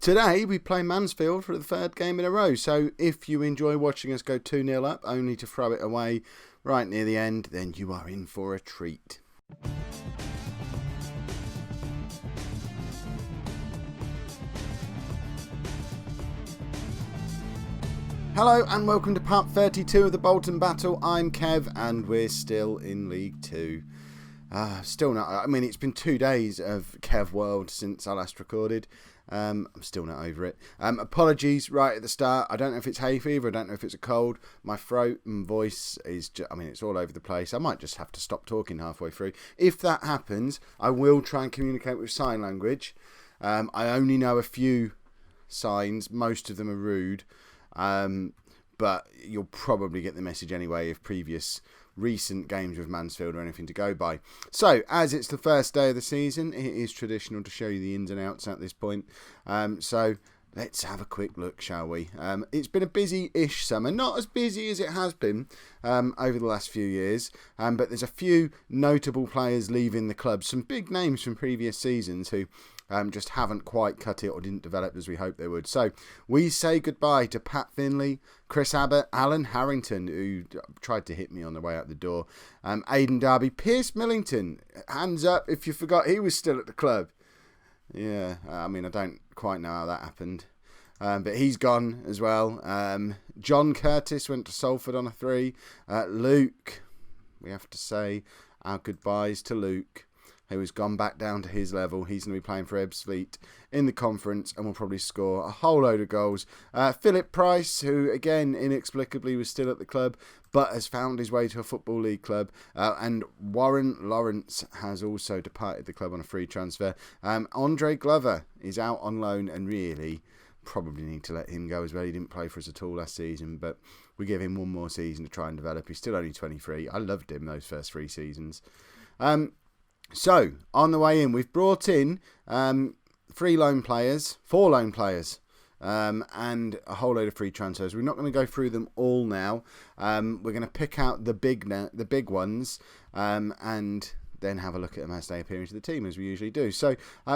Today we play Mansfield for the third game in a row, so if you enjoy watching us go 2-0 up only to throw it away right near the end, then you are in for a treat. Hello and welcome to part 32 of the Bolton battle. I'm Kev and we're still in League 2. Still not, I mean, it's been 2 days of Kev World since I last recorded. I'm still not over it. Apologies right at the start. I don't know if it's hay fever. I don't know if it's a cold. My throat and voice is it's all over the place. I might just have to stop talking halfway through. If that happens, I will try and communicate with sign language. I only know a few signs. Most of them are rude. But you'll probably get the message anyway if previous recent games with Mansfield or anything to go by. So, as it's the first day of the season, it is traditional to show you the ins and outs at this point. So, let's have a quick look, shall we? It's been a busy-ish summer. Not as busy as it has been over the last few years. But there's a few notable players leaving the club. Some big names from previous seasons who just haven't quite cut it or didn't develop as we hoped they would. So we say goodbye to Pat Finley, Chris Abbott, Alan Harrington, who tried to hit me on the way out the door, Aidan Darby, Pierce Millington. Hands up if you forgot he was still at the club. Yeah, I don't quite know how that happened. But he's gone as well. John Curtis went to Salford on a 3. Luke, we have to say our goodbyes to Luke, who has gone back down to his level. He's going to be playing for Ebbsfleet in the conference and will probably score a whole load of goals. Philip Price, who again inexplicably was still at the club but has found his way to a Football League club. And Warren Lawrence has also departed the club on a free transfer. Andre Glover is out on loan and really probably need to let him go as well. He didn't play for us at all last season, but we give him one more season to try and develop. He's still only 23. I loved him those first 3 seasons. So, on the way in, we've brought in 4 loan players, and a whole load of free transfers. We're not going to go through them all now. We're going to pick out the big ones, and then have a look at them as they appear into the team, as we usually do. So,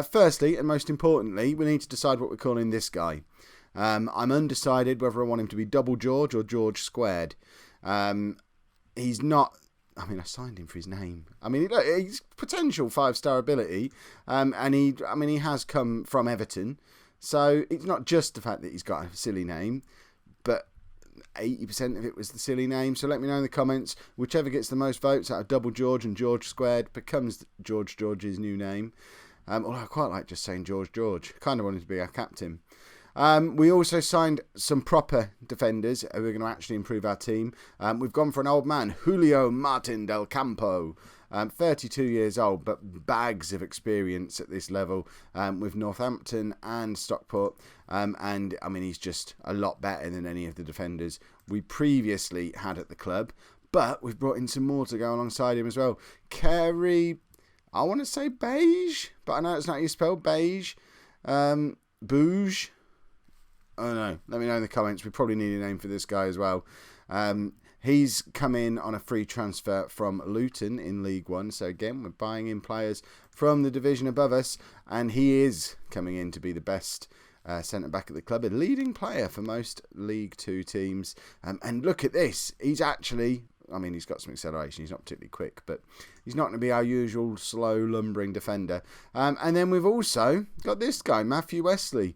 firstly, and most importantly, we need to decide what we're calling this guy. I'm undecided whether I want him to be Double George or George Squared. He's not... I signed him for his name. He's potential 5-star ability, and he has come from Everton, so it's not just the fact that he's got a silly name, but 80% of it was the silly name. So let me know in the comments. Whichever gets the most votes out of Double George and George Squared becomes George's new name. Although I quite like just saying George. Kind of wanted to be our captain. We also signed some proper defenders who are going to actually improve our team. We've gone for an old man, Julio Martin del Campo, 32 years old, but bags of experience at this level with Northampton and Stockport. He's just a lot better than any of the defenders we previously had at the club. But we've brought in some more to go alongside him as well. Kerry, I want to say Beige, but I know it's not how you spell Beige. Bouge. I don't know. Let me know in the comments. We probably need a name for this guy as well. He's come in on a free transfer from Luton in League 1. So again, we're buying in players from the division above us. And he is coming in to be the best centre-back at the club. A leading player for most League 2 teams. And look at this. He's actually... he's got some acceleration. He's not particularly quick, but he's not going to be our usual slow, lumbering defender. And then we've also got this guy, Matthew Wesley.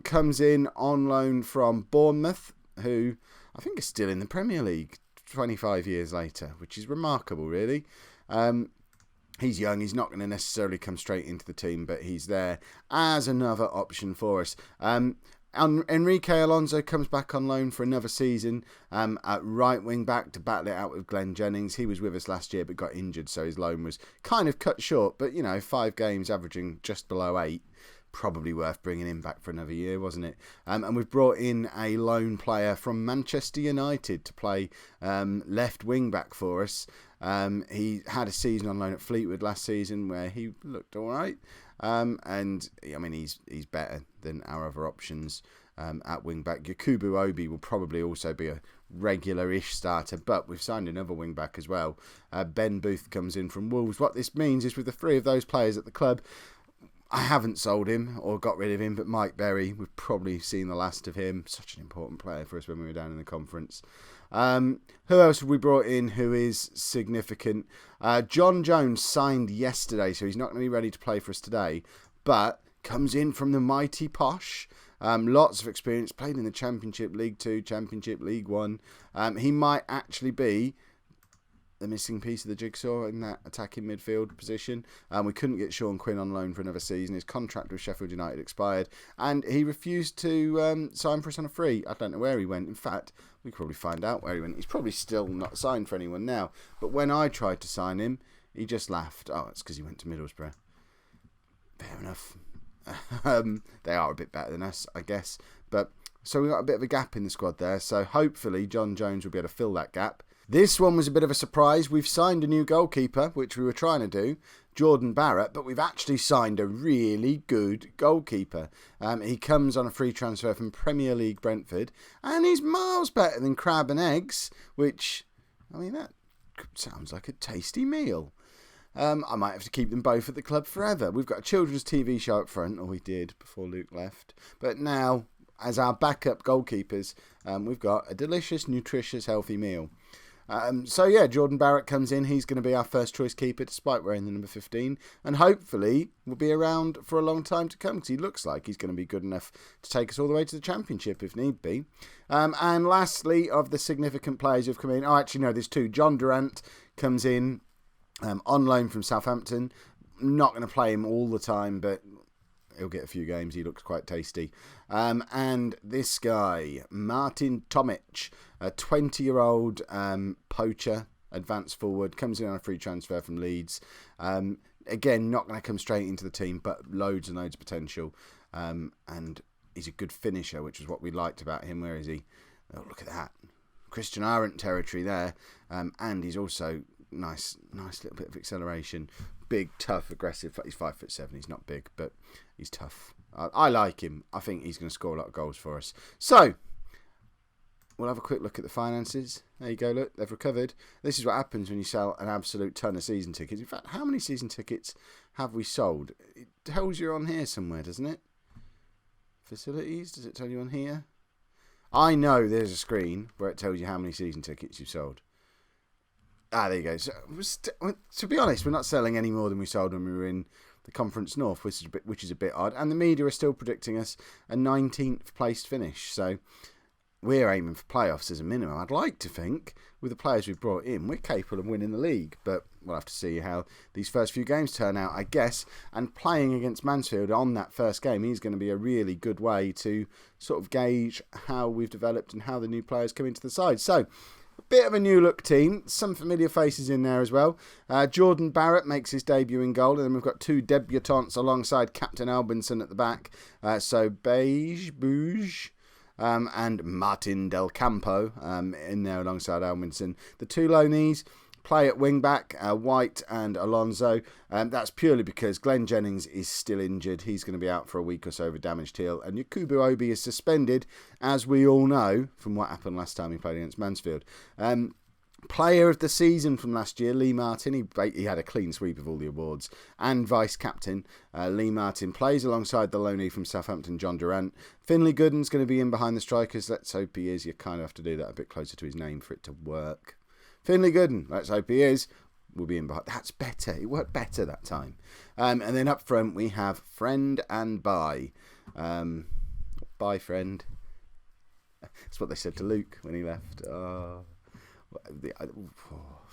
Comes in on loan from Bournemouth, who I think is still in the Premier League 25 years later, which is remarkable, really. He's young. He's not going to necessarily come straight into the team, but he's there as another option for us. Enrique Alonso comes back on loan for another season at right wing back to battle it out with Glenn Jennings. He was with us last year but got injured, so his loan was kind of cut short. But, 5 games averaging just below 8. Probably worth bringing him back for another year, wasn't it? And we've brought in a loan player from Manchester United to play left wing back for us. He had a season on loan at Fleetwood last season where he looked all right. He's better than our other options at wing back. Yakubu Obi will probably also be a regular-ish starter, but we've signed another wing back as well. Ben Booth comes in from Wolves. What this means is with the 3 of those players at the club, I haven't sold him or got rid of him, but Mike Berry, we've probably seen the last of him. Such an important player for us when we were down in the conference. Who else have we brought in who is significant? John Jones signed yesterday, so he's not going to be ready to play for us today, but comes in from the mighty Posh. Lots of experience, played in the Championship, League 2, Championship, League 1. He might actually be the missing piece of the jigsaw in that attacking midfield position. We couldn't get Sean Quinn on loan for another season. His contract with Sheffield United expired, and he refused to sign for us on a free. I don't know where he went. In fact, we could probably find out where he went. He's probably still not signed for anyone now. But when I tried to sign him, he just laughed. Oh, it's because he went to Middlesbrough. Fair enough. They are a bit better than us, I guess. But so we've got a bit of a gap in the squad there. So hopefully John Jones will be able to fill that gap. This one was a bit of a surprise. We've signed a new goalkeeper, which we were trying to do, Jordan Barrett, but we've actually signed a really good goalkeeper. He comes on a free transfer from Premier League Brentford, and he's miles better than Crab and Eggs, which, I mean, that sounds like a tasty meal. I might have to keep them both at the club forever. We've got a children's TV show up front, or we did before Luke left, but now, as our backup goalkeepers, we've got a delicious, nutritious, healthy meal. Jordan Barrett comes in. He's going to be our first choice keeper despite wearing the number 15, and hopefully will be around for a long time to come because he looks like he's going to be good enough to take us all the way to the Championship if need be. And lastly, of the significant players who've come in, there's two. John Durant comes in on loan from Southampton. Not going to play him all the time, but he'll get a few games. He looks quite tasty. And this guy, Martin Tomic, a 20-year-old poacher, advanced forward, comes in on a free transfer from Leeds. Again, not going to come straight into the team, but loads and loads of potential. And he's a good finisher, which is what we liked about him. Where is he? Oh, look at that. Christian Arendt territory there. And he's also nice little bit of acceleration. Big, tough, aggressive. He's 5'7". He's not big, but he's tough. I like him. I think he's going to score a lot of goals for us. So, we'll have a quick look at the finances. There you go, look, they've recovered. This is what happens when you sell an absolute ton of season tickets. In fact, how many season tickets have we sold? It tells you on here somewhere, doesn't it? Facilities, does it tell you on here? I know there's a screen where it tells you how many season tickets you've sold. There you go. So, to be honest, we're not selling any more than we sold when we were in the Conference North, which is a bit odd. And the media are still predicting us a 19th placed finish. So we're aiming for playoffs as a minimum. I'd like to think, with the players we've brought in, we're capable of winning the league. But we'll have to see how these first few games turn out, I guess. And playing against Mansfield on that first game is going to be a really good way to sort of gauge how we've developed and how the new players come into the side. So, a bit of a new look team, some familiar faces in there as well. Jordan Barrett makes his debut in goal, and then we've got two debutants alongside Captain Albinson at the back. So Bouge, and Martin Del Campo in there alongside Albinson. The two loanees play at wing back, White and Alonso. That's purely because Glenn Jennings is still injured. He's going to be out for a week or so with a damaged heel. And Yakubu Obi is suspended, as we all know from what happened last time he played against Mansfield. Player of the season from last year, Lee Martin. He had a clean sweep of all the awards. And vice-captain, Lee Martin, plays alongside the loanee from Southampton, John Durant. Finlay Gooden's going to be in behind the strikers. Let's hope he is. You kind of have to do that a bit closer to his name for it to work. Finlay Gooden, let's hope he is. We'll be in behind. That's better. It worked better that time. And then up front we have Friend and Bye. Bye, friend. That's what they said to Luke when he left.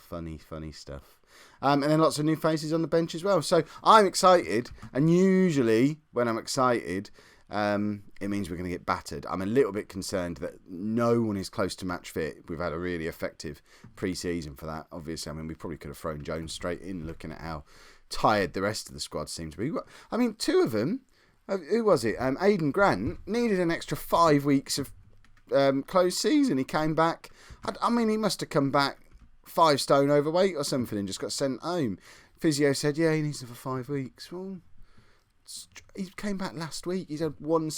Funny stuff. And then lots of new faces on the bench as well. So I'm excited. And usually when I'm excited, it means we're going to get battered. I'm a little bit concerned that no one is close to match fit. We've had a really effective pre-season for that. Obviously, we probably could have thrown Jones straight in, looking at how tired the rest of the squad seemed to be. Two of them, who was it? Aidan Grant needed an extra 5 weeks of closed season. He came back. He must have come back 5 stone overweight or something and just got sent home. Physio said, yeah, he needs it for 5 weeks. Well, he came back last week. He's had 1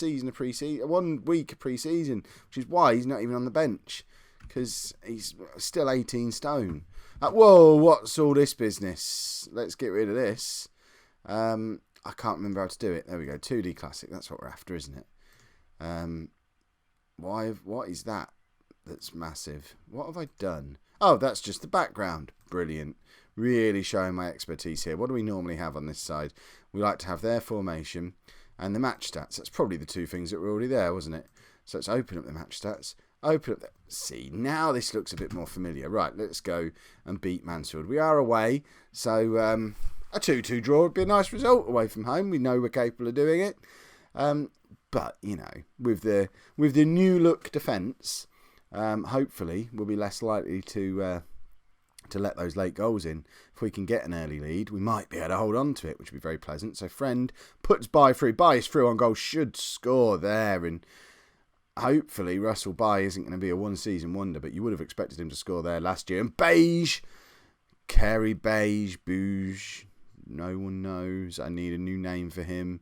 week of pre-season, which is why he's not even on the bench, because he's still 18 stone. Whoa, what's all this business? Let's get rid of this. I can't remember how to do it. There we go. 2D Classic. That's what we're after, isn't it? What is that? That's massive. What have I done? Oh, that's just the background. Brilliant. Really showing my expertise here. What do we normally have on this side? We like to have their formation and the match stats. That's probably the two things that were already there, wasn't it? So let's open up the match stats. Open up the... See, now this looks a bit more familiar. Right, let's go and beat Mansfield. We are away, so a 2-2 draw would be a nice result away from home. We know we're capable of doing it. But, you know, with the new look defence, hopefully we'll be less likely to let those late goals in. If we can get an early lead, we might be able to hold on to it, which would be very pleasant. So Friend puts Bye through. Bye is through on goal, should score there. And hopefully Russell Bye isn't going to be a one-season wonder, but you would have expected him to score there last year. And Beige, Kerry Beige, Bouge, no one knows. I need a new name for him.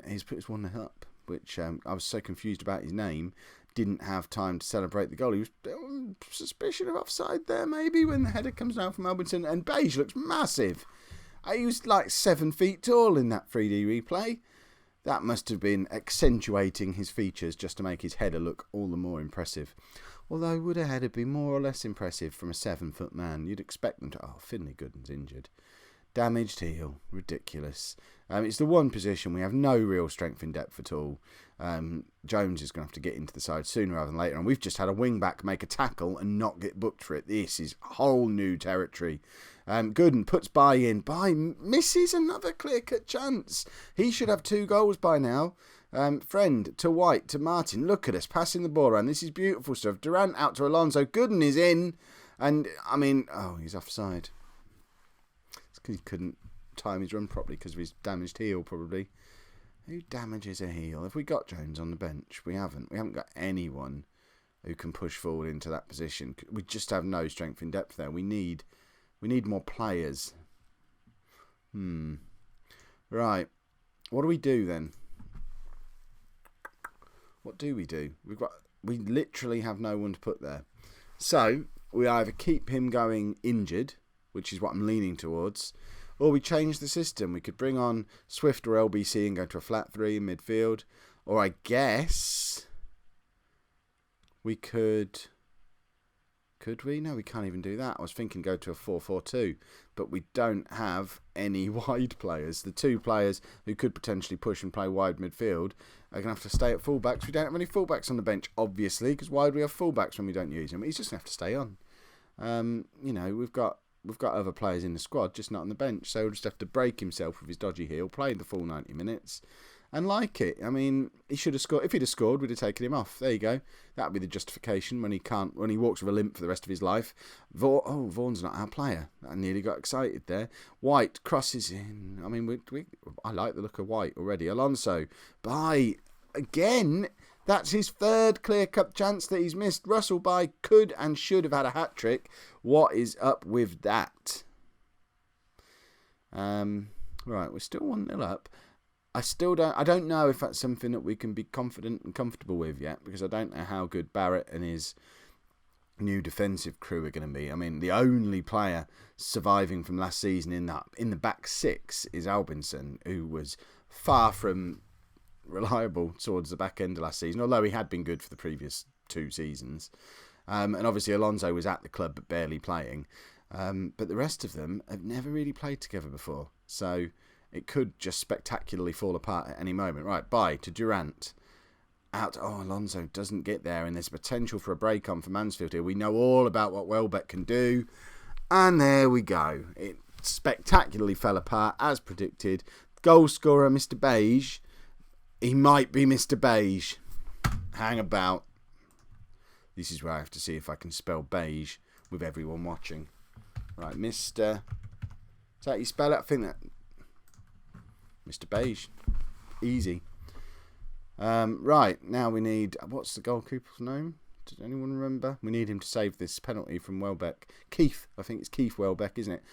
He's put his 1-0 up, which I was so confused about his name. Didn't have time to celebrate the goal. He was suspicion of offside there, maybe, when the header comes down from Albinson. And Beige looks massive. He was like 7 feet tall in that 3D replay. That must have been accentuating his features just to make his header look all the more impressive. Although, would a header be more or less impressive from a 7-foot man? You'd expect them to... Oh, Finlay Gooden's injured. Damaged heel. Ridiculous. It's the one position we have no real strength in depth at all. Jones is going to have to get into the side sooner rather than later. And we've just had a wing-back make a tackle and not get booked for it. This is whole new territory. Gooden puts Bye in. Bye misses another clear-cut chance. He should have 2 goals by now. Friend to White to Martin. Look at us passing the ball around. This is beautiful stuff. Durant out to Alonso. Gooden is in. And, I mean, oh, he's offside. It's because he couldn't time his run properly because of his damaged heel, probably. Who damages a heel? Have we got Jones on the bench? We haven't. We haven't got anyone who can push forward into that position. We just have no strength in depth there. We need more players. Right. What do we do then? What do? We literally have no one to put there. So we either keep him going injured, which is what I'm leaning towards, or we change the system. We could bring on Swift or LBC and go to a flat 3 in midfield. Or I guess we could... Could we? No, we can't even do that. I was thinking go to a 4-4-2. But we don't have any wide players. The 2 players who could potentially push and play wide midfield are going to have to stay at fullbacks. We don't have any fullbacks on the bench, obviously, because why do we have fullbacks when we don't use them? He's just going to have to stay on. You know, we've got other players in the squad, just not on the bench. So he'll just have to break himself with his dodgy heel, play the full 90 minutes, and like it. I mean, he should have scored. If he'd have scored, we'd have taken him off. There you go. That would be the justification when he walks with a limp for the rest of his life. Vaughan's not our player. I nearly got excited there. White crosses in. I mean, I like the look of White already. Alonso, Bye again. That's his 3rd clear-cut chance that he's missed. Russell Bye could and should have had a hat-trick. What is up with that? Right, we're still 1-0 up. I don't know if that's something that we can be confident and comfortable with yet, because I don't know how good Barrett and his new defensive crew are going to be. I mean, the only player surviving from last season in the back 6 is Albinson, who was far from reliable towards the back end of last season, although he had been good for the previous 2 seasons. And obviously Alonso was at the club but barely playing. But the rest of them have never really played together before. So it could just spectacularly fall apart at any moment. Right, Bye to Durant. Out. Oh, Alonso doesn't get there, and there's potential for a break on for Mansfield here. We know all about what Welbeck can do. And there we go. It spectacularly fell apart, as predicted. Goal scorer, Mr. Beige. He might be Mr. Beige. Hang about. This is where I have to see if I can spell beige with everyone watching. Right, Mr. Is that how you spell it? I think that... Mr. Beige. Easy. Right, now we need... What's the goalkeeper's name? Does anyone remember? We need him to save this penalty from Welbeck. Keith. I think it's Keith Welbeck, isn't it?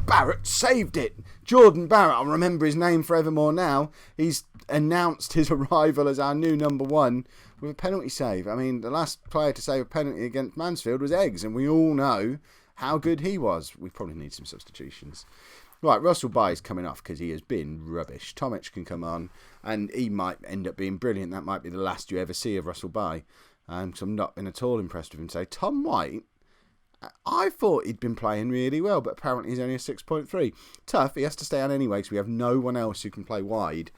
Barrett saved it. Jordan Barrett. I'll remember his name forevermore now. He's announced his arrival as our new number 1 with a penalty save. I mean, the last player to save a penalty against Mansfield was Eggs, and we all know how good he was. We probably need some substitutions. Right, Russell Bye's coming off because he has been rubbish. Tomic can come on, and he might end up being brilliant. That might be the last you ever see of Russell Bye. So I'm not been at all impressed with him today. Tom White, I thought he'd been playing really well, but apparently he's only a 6.3. Tough, he has to stay on anyway because we have no one else who can play wide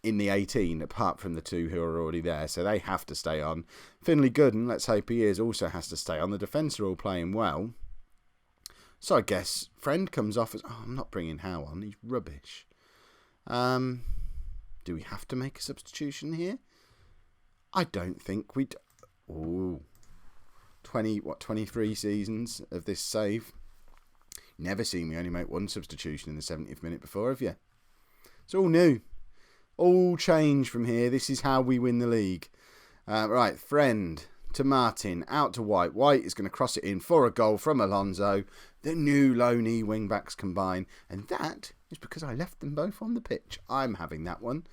in the 18 apart from the two who are already there, so they have to stay on. Finlay Gooden, let's hope he is, also has to stay on. The defence are all playing well. So I guess Friend comes off as... Oh, I'm not bringing Howe on, he's rubbish. Do we have to make a substitution here? I don't think we'd... Ooh. 23 seasons of this save. Never seen me only make one substitution in the 70th minute before, have you? It's all new. All change from here. This is how we win the league. Right, Friend to Martin, out to White. White is going to cross it in for a goal from Alonso. The new Loney wing-backs combine. And that is because I left them both on the pitch. I'm having that one.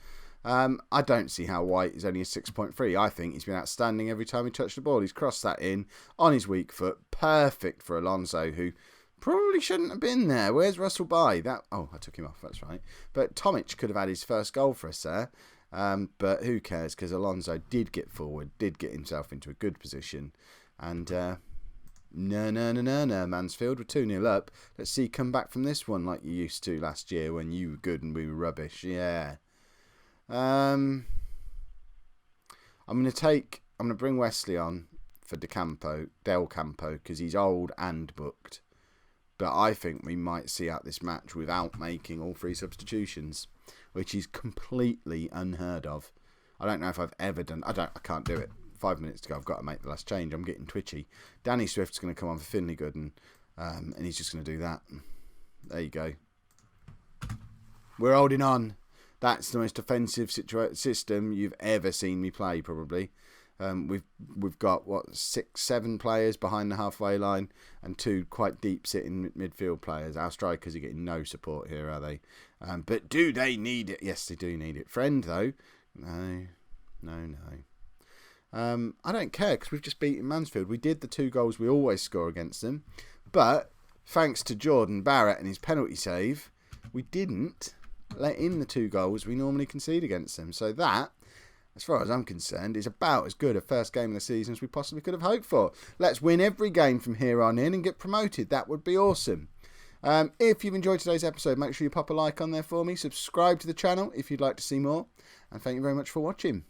I don't see how White is only a 6.3. I think he's been outstanding every time he touched the ball. He's crossed that in on his weak foot. Perfect for Alonso, who probably shouldn't have been there. Where's Russell Bye? Oh, I took him off. That's right. But Tomic could have had his first goal for us there. But who cares? Because Alonso did get forward, did get himself into a good position. And no, Mansfield. We're 2-0 up. Let's see come back from this one like you used to last year when you were good and we were rubbish. Yeah. I'm gonna bring Wesley on for Del Campo, because he's old and booked. But I think we might see out this match without making all 3 substitutions, which is completely unheard of. I don't know if I've ever done. I can't do it. 5 minutes to go. I've got to make the last change. I'm getting twitchy. Danny Swift's going to come on for Finlay Gooden, and he's just going to do that. There you go. We're holding on. That's the most offensive system you've ever seen me play, probably. We've got 6-7 players behind the halfway line and 2 quite deep sitting midfield players. Our strikers are getting no support here, are they? But do they need it? Yes, they do need it. Friend though, no. I don't care because we've just beaten Mansfield. We did the 2 goals we always score against them, but thanks to Jordan Barrett and his penalty save, we didn't let in the 2 goals we normally concede against them. So that, as far as I'm concerned, is about as good a first game of the season as we possibly could have hoped for. Let's win every game from here on in and get promoted. That would be awesome. If you've enjoyed today's episode, make sure you pop a like on there for me. Subscribe to the channel if you'd like to see more. And thank you very much for watching.